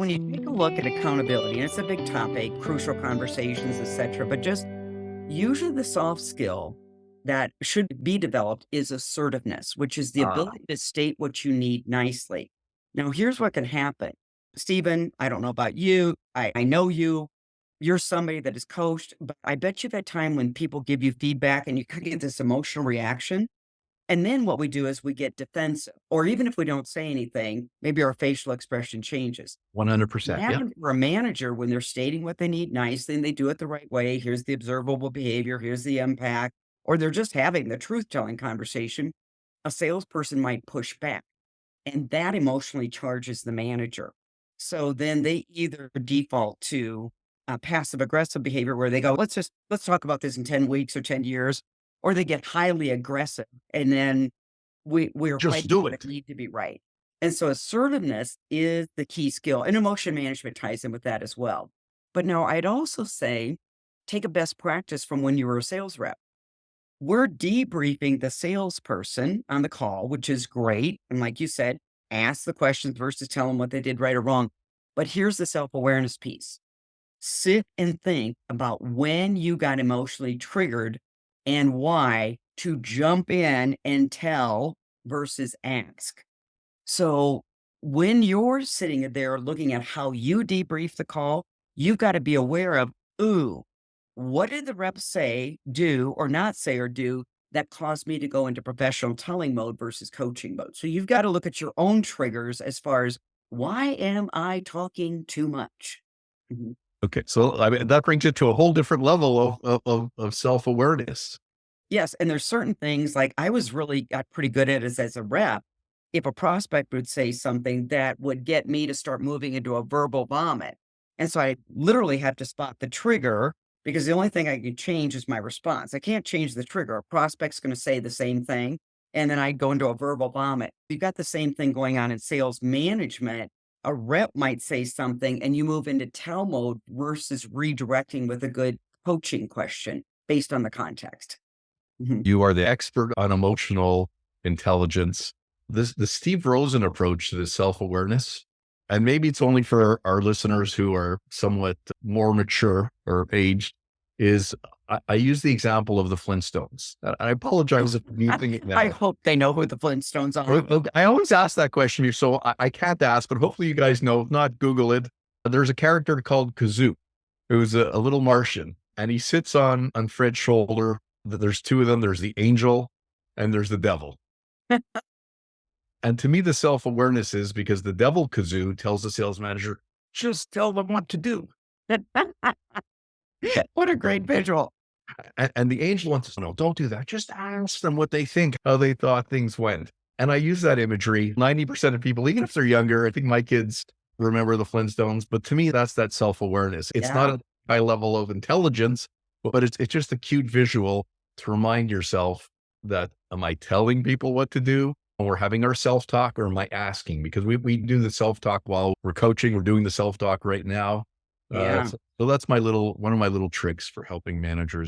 when you take a look at accountability, and it's a big topic, crucial conversations, etc., but just usually the soft skill that should be developed is assertiveness, which is the Ah, ability to state what you need nicely. Now, here's what can happen. Stephen, I don't know about you. I know you. You're somebody that is coached, but I bet you've had time when people give you feedback and you kind of get this emotional reaction. And then what we do is we get defensive, or even if we don't say anything, maybe our facial expression changes. 100%. Yeah. Imagine for a manager when they're stating what they need nicely and they do it the right way. Here's the observable behavior, here's the impact, or they're just having the truth telling conversation. A salesperson might push back, and that emotionally charges the manager. So then they either default to passive aggressive behavior where they go, let's talk about this in 10 weeks or 10 years, or they get highly aggressive and then we're Just fighting do that it. need to be right. And so assertiveness is the key skill, and emotion management ties in with that as well. But now I'd also say take a best practice from when you were a sales rep. We're debriefing the salesperson on the call, which is great. And like you said, ask the questions versus tell them what they did right or wrong. But here's the self awareness piece. Sit and think about when you got emotionally triggered and why to jump in and tell versus ask. So when you're sitting there looking at how you debrief the call, you've got to be aware of, ooh, what did the rep say, do, or not say or do that caused me to go into professional telling mode versus coaching mode? So you've got to look at your own triggers as far as why am I talking too much? Mhm. Okay. So, I mean, that brings it to a whole different level of self-awareness. Yes, and there's certain things like I was really got pretty good at it as a rep. If a prospect would say something that would get me to start moving into a verbal vomit. And so I literally have to spot the trigger because the only thing I can change is my response. I can't change the trigger. A prospect's going to say the same thing. And then I go into a verbal vomit. You've got the same thing going on in sales management. A rep might say something and you move into tell mode versus redirecting with a good coaching question based on the context. Mhm. You are the expert on emotional intelligence. The Steve Rosen approach to this self-awareness, and maybe it's only for our listeners who are somewhat more mature or aged, is I use the example of the Flintstones. And I apologize if I'm using it I now. hope they know who the Flintstones are. I always ask that question here, so I can't ask, but hopefully you guys know. If not, Google it. There's a character called Kazoo, who's a little Martian, and he sits on Fred's shoulder. There's two of them. There's the angel and there's the devil. And to me, the self-awareness is because the devil Kazoo tells the sales manager, just tell them what to do. What a great visual. And the angel wants to know, don't do that. Just ask them what they think, how they thought things went. And I use that imagery. 90% of people, even if they're younger, I think my kids remember the Flintstones, but to me, that's that self-awareness. It's not Yeah. a high level of intelligence, but it's just a cute visual to remind yourself that, am I telling people what to do when we're having our self-talk, or am I asking? Because we do the self-talk while we're coaching. We're doing the self-talk right now. Yeah. So that's one of my little tricks for helping managers